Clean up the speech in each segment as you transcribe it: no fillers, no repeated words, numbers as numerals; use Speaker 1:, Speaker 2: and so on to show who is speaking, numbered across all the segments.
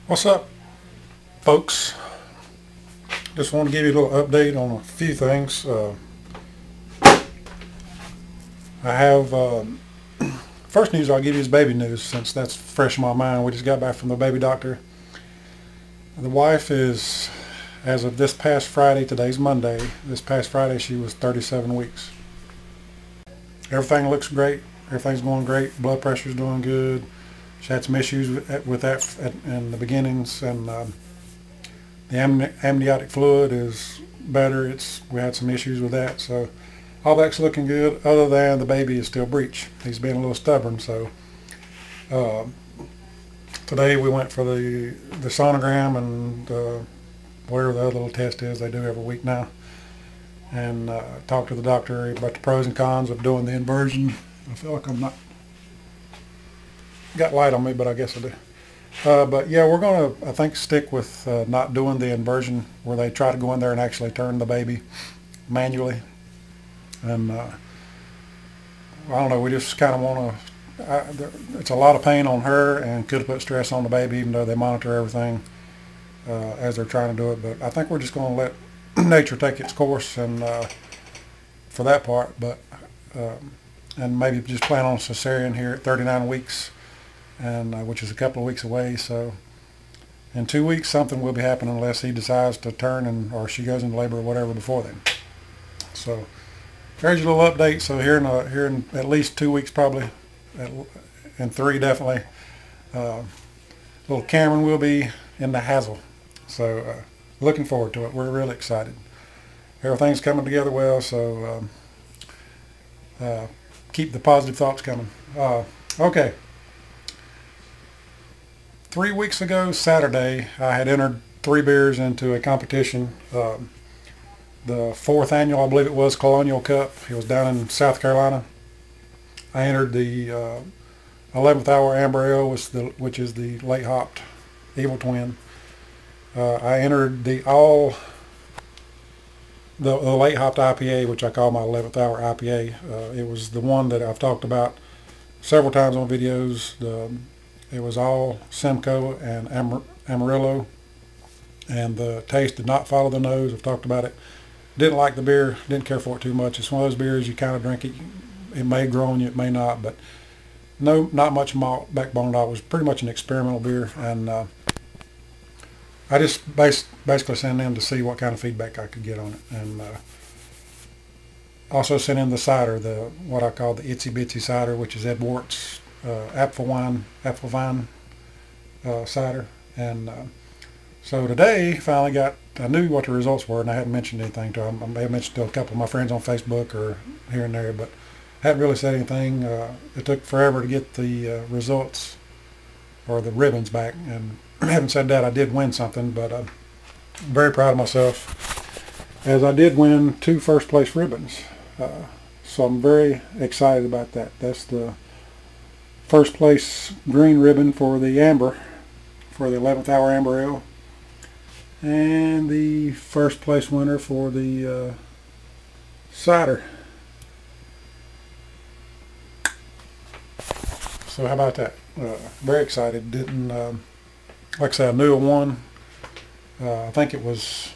Speaker 1: What's up, folks? Just want to give you a little update on a few things. I have first news I'll give you is baby news, since that's fresh in my mind. We just got back from the baby doctor. The wife is, as of this past Friday, today's Monday, this past Friday she was 37 weeks. Everything looks great. Everything's going great. Blood pressure's doing good. She had some issues with that in the beginnings, and the amniotic fluid is better. We had some issues with that, so all that's looking good. Other than the baby is still breech. He's being a little stubborn. So today we went for the sonogram and whatever the other little test is they do every week now, and talked to the doctor about the pros and cons of doing the inversion. I feel like I'm not got light on me, but I guess I do. But yeah, we're going to, I think, stick with not doing the inversion where they try to go in there and actually turn the baby manually. And I don't know, we just kind of want to, it's a lot of pain on her and could have put stress on the baby, even though they monitor everything as they're trying to do it. But I think we're just going to let nature take its course and for that part. But and maybe just plan on cesarean here at 39 weeks. And which is a couple of weeks away. So in 2 weeks something will be happening unless he decides to turn or she goes into labor or whatever before then. So there's your little update. So here in at least 2 weeks, probably in 3 definitely, little Cameron will be in the Hazel. So looking forward to it. We're really excited. Everything's coming together well. So keep the positive thoughts coming. Okay. 3 weeks ago, Saturday, I had entered 3 beers into a competition. The 4th annual, I believe it was, Colonial Cup. It was down in South Carolina. I entered the 11th Hour Amber Ale, which is the late hopped Evil Twin. I entered the late hopped IPA, which I call my 11th Hour IPA. It was the one that I've talked about several times on videos. It was all Simcoe and Amarillo, and the taste did not follow the nose. I've talked about it. Didn't like the beer, didn't care for it too much. It's one of those beers you kind of drink it. It may grow on you, it may not, but not much malt backbone at all. It was pretty much an experimental beer, and I just basically sent in to see what kind of feedback I could get on it, and also sent in the cider, what I call the Itsy Bitsy cider, which is Ed Wart's apple vine cider. And so today I knew what the results were, and I hadn't mentioned anything to them. I may have mentioned to a couple of my friends on Facebook or here and there, but hadn't really said anything. It took forever to get the results or the ribbons back, and having said that, I did win something, but I'm very proud of myself, as I did win 2 first place ribbons. So I'm very excited about that. That's the first place green ribbon for the amber, for the 11th Hour Amber Ale, and the first place winner for the cider. So how about that? Very excited. Didn't like I said, I knew I won. I think it was,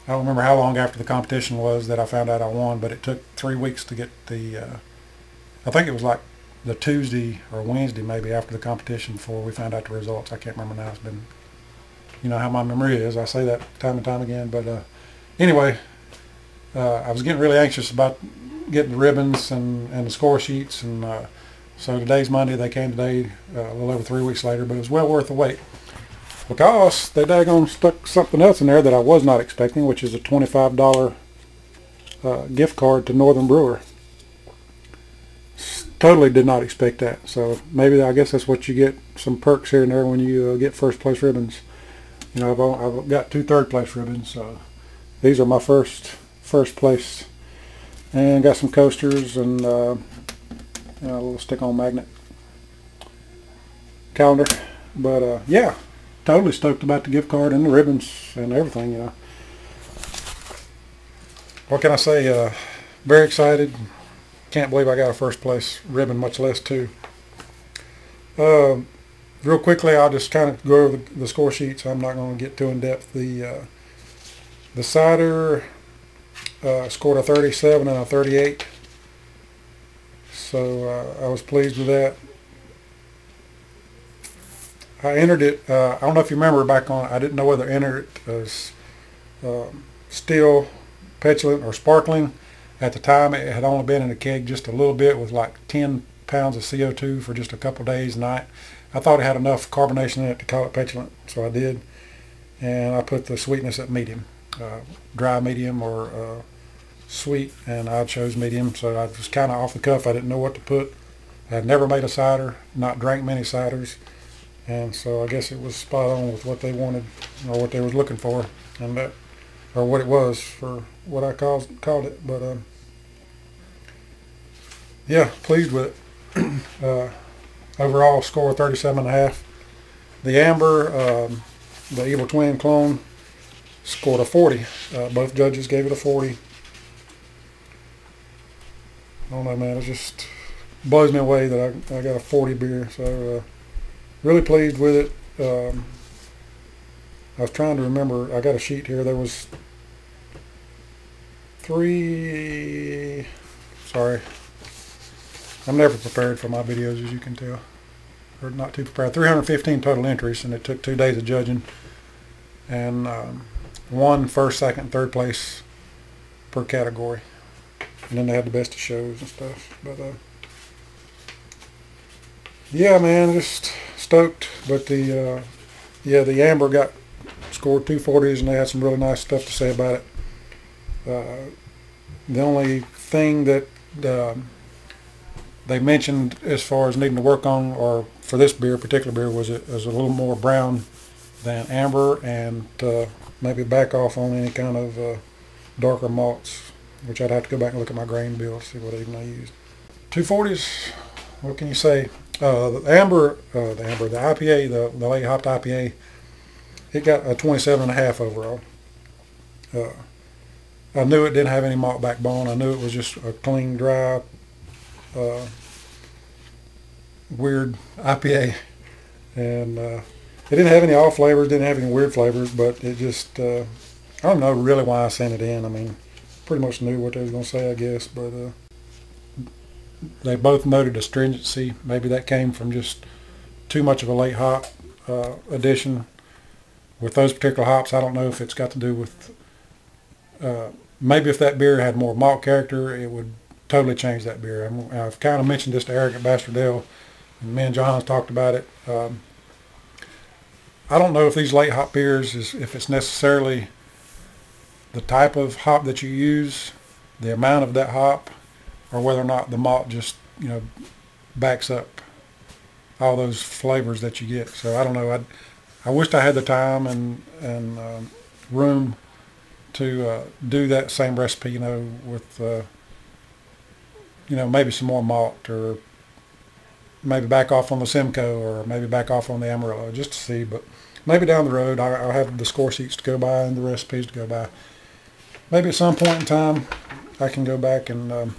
Speaker 1: I don't remember how long after the competition was that I found out I won, but it took 3 weeks to get the I think it was like the Tuesday or Wednesday maybe after the competition before we found out the results. I can't remember now. It's been, you know how my memory is. I say that time and time again. But anyway, I was getting really anxious about getting the ribbons and the score sheets. And so today's Monday. They came today, a little over 3 weeks later. But it was well worth the wait, because they daggone stuck something else in there that I was not expecting, which is a $25 gift card to Northern Brewer. Totally did not expect that. So maybe, I guess that's what you get, some perks here and there when you get first place ribbons. You know, I've got 2 third place ribbons, so these are my first place. And got some coasters and a little stick-on magnet calendar. But yeah, totally stoked about the gift card and the ribbons and everything. You know, what can I say? Very excited. Can't believe I got a first place ribbon, much less 2. The real quickly, I'll just kind of go over the score sheet, so I'm not going to get too in depth. The cider scored a 37 and a 38, so I was pleased with that. I entered it. I don't know if you remember back on. I didn't know whether to enter it as still, petulant, or sparkling. At the time, it had only been in a keg just a little bit with like 10 pounds of CO2 for just a couple of days. And I thought it had enough carbonation in it to call it petulant, so I did. And I put the sweetness at medium, dry medium or sweet, and I chose medium. So I was kind of off the cuff. I didn't know what to put. I had never made a cider, not drank many ciders, and so I guess it was spot on with what they wanted or what they was looking for, and that, or what it was for what I called it. But yeah, pleased with it. Overall score 37.5. The Amber, the Evil Twin clone, scored a 40. Both judges gave it a 40. I don't know, man. It just blows me away that I got a 40 beer. So really pleased with it. I was trying to remember. I got a sheet here. There was 3. Sorry, I'm never prepared for my videos, as you can tell, or not too prepared. 315 total entries, and it took 2 days of judging, and 1 first, second, third place per category, and then they had the best of shows and stuff. But yeah, man, just stoked. But the Amber scored 240s, and they had some really nice stuff to say about it. The only thing that they mentioned as far as needing to work on, or for this particular beer, was it was a little more brown than amber, and maybe back off on any kind of darker malts, which I'd have to go back and look at my grain bill, see what even I used. 240s, what can you say? The IPA, the late hopped IPA, it got a 27.5 overall. I knew it didn't have any malt backbone. I knew it was just a clean, dry, weird IPA, and it didn't have any off flavors, didn't have any weird flavors, but it just, I don't know really why I sent it in. I mean, pretty much knew what they was going to say, I guess, but they both noted astringency. Maybe that came from just too much of a late hop addition with those particular hops. I don't know if it's got to do with, maybe if that beer had more malt character, it would totally change that beer. I've kind of mentioned this to Arrogant Bastard Ale, and me and John's talked about it. I don't know if these late hop beers, if it's necessarily the type of hop that you use, the amount of that hop, or whether or not the malt just, backs up all those flavors that you get. So I don't know. I wished I had the time and room to do that same recipe, with maybe some more malt, or maybe back off on the Simcoe, or maybe back off on the Amarillo, just to see. But maybe down the road, I'll have the score sheets to go by and the recipes to go by. Maybe at some point in time, I can go back and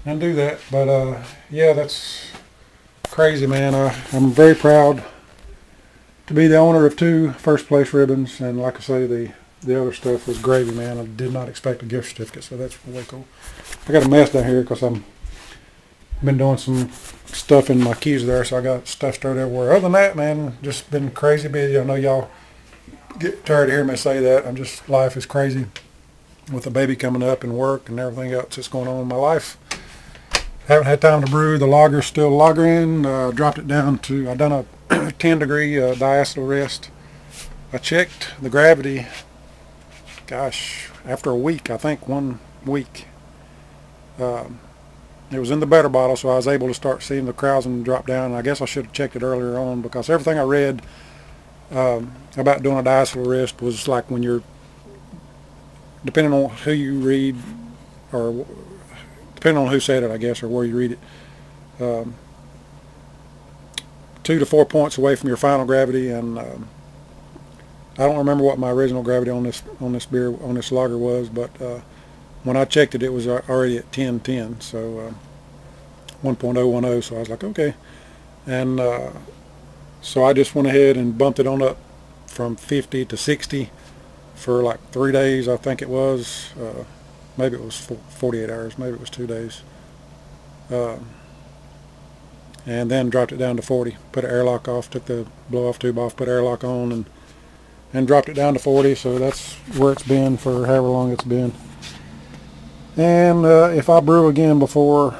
Speaker 1: do that. But yeah, that's crazy, man. I'm very proud to be the owner of 2 first place ribbons, and like I say, the other stuff was gravy, man. I did not expect a gift certificate, so that's way cool. I got a mess down here because I've been doing some stuff in my keys there, so I got stuff stirred everywhere. Other than that, man, just been crazy busy. I know y'all get tired of hearing me say that. Life is crazy with the baby coming up and work and everything else that's going on in my life. Haven't had time to brew. The lager's still lagering. Dropped it down to, I've done a 10-degree diacetyl rest. I checked the gravity, gosh, after a week, I think 1 week. It was in the better bottle, so I was able to start seeing the krausen drop down. And I guess I should have checked it earlier on, because everything I read about doing a diacetyl rest was like when you're, depending on who you read, or depending on who said it, I guess, or where you read it, 2 to 4 points away from your final gravity. And I don't remember what my original gravity on this beer, on this lager was, but when I checked it, it was already at 1010, so 1.010. So I was like, okay, And so I just went ahead and bumped it on up from 50 to 60 for like 3 days, I think it was. Maybe it was 48 hours, maybe it was 2 days. And then dropped it down to 40. Put an airlock off, took the blow-off tube off, put airlock on, and dropped it down to 40. So that's where it's been for however long it's been. And if I brew again before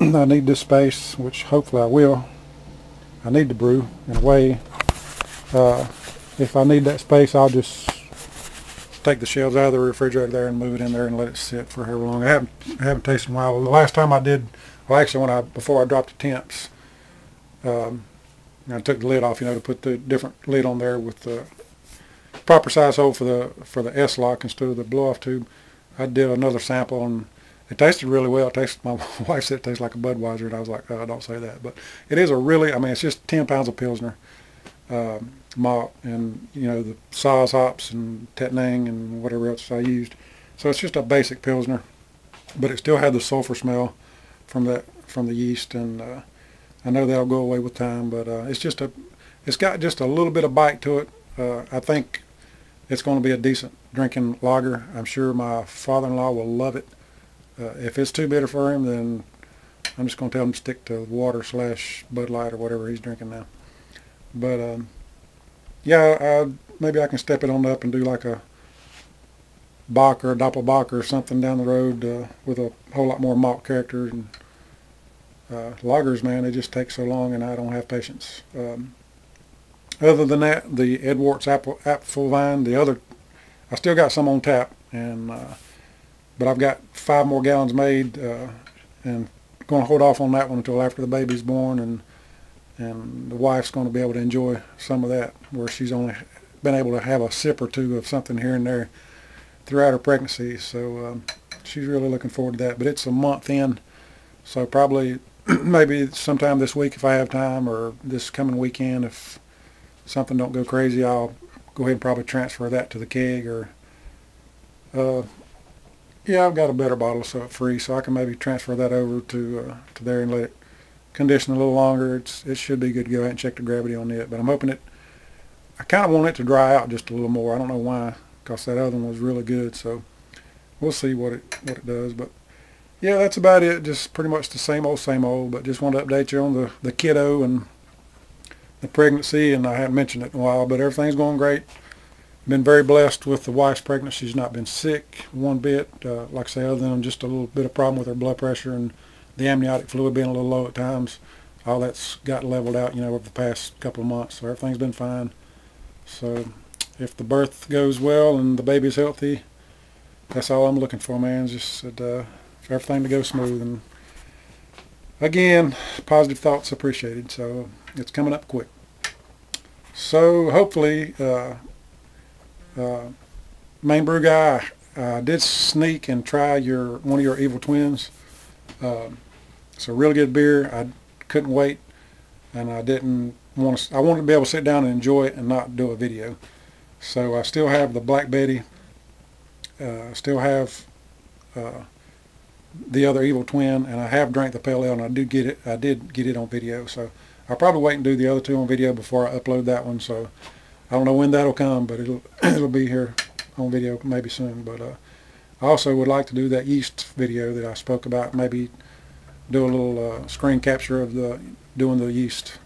Speaker 1: I need this space, which hopefully I will, I need to brew in a way. If I need that space, I'll just take the shelves out of the refrigerator there and move it in there and let it sit for however long. I haven't tasted in a while. The last time I did, well, actually before I dropped the temps, I took the lid off, to put the different lid on there with the proper size hole for the S-lock instead of the blow-off tube. I did another sample and it tasted really well. My wife said it tastes like a Budweiser, and I was like, oh, don't say that. But it is it's just 10 pounds of Pilsner malt, and the Saaz hops and Tettnang and whatever else I used. So it's just a basic Pilsner, but it still had the sulfur smell from the yeast, and I know that'll go away with time. But it's got just a little bit of bite to it. I think it's going to be a decent drinking lager. I'm sure my father-in-law will love it. If it's too bitter for him, then I'm just going to tell him to stick to water / Bud Light or whatever he's drinking now. But yeah, maybe I can step it on up and do like a Bock or a Doppelbock or something down the road with a whole lot more malt character. And lagers, man, they just take so long, and I don't have patience. Other than that, the Edwards Apfelwein, I still got some on tap, and but I've got 5 more gallons made, and going to hold off on that one until after the baby's born, and the wife's going to be able to enjoy some of that, where she's only been able to have a sip or two of something here and there throughout her pregnancy. So she's really looking forward to that. But it's a month in, so probably maybe sometime this week if I have time, or this coming weekend if something don't go crazy, I'll go ahead and probably transfer that to the keg. Or yeah, I've got a better bottle so it's free, so I can maybe transfer that over to there and let it condition a little longer. It should be good to go ahead and check the gravity on it. But I'm hoping I kind of want it to dry out just a little more. I don't know why, because that other one was really good. So we'll see what it does. But yeah, that's about it. Just pretty much the same old. But just wanted to update you on the kiddo and the pregnancy. And I haven't mentioned it in a while, but everything's going great. Been very blessed with the wife's pregnancy. She's not been sick one bit. Like I say, other than just a little bit of problem with her blood pressure and the amniotic fluid being a little low at times. All that's got leveled out, over the past couple of months. So everything's been fine. So if the birth goes well and the baby's healthy, that's all I'm looking for, man. Just for everything to go smooth. And again, positive thoughts appreciated. So it's coming up quick. So hopefully, Main Brew Guy, I did sneak and try one of your Evil Twins. It's a really good beer. I couldn't wait, and I didn't want to. I wanted to be able to sit down and enjoy it and not do a video. So I still have the Black Betty. Still have the other Evil Twin, and I have drank the Pale Ale, and I did get it on video. So I'll probably wait and do the other two on video before I upload that one. So I don't know when that'll come, but it'll be here on video maybe soon. But I also would like to do that yeast video that I spoke about. Maybe do a little screen capture of doing the yeast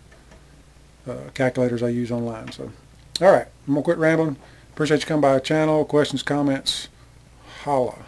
Speaker 1: calculators I use online. So, all right, I'm gonna quit rambling. Appreciate you coming by the channel. Questions, comments, holla.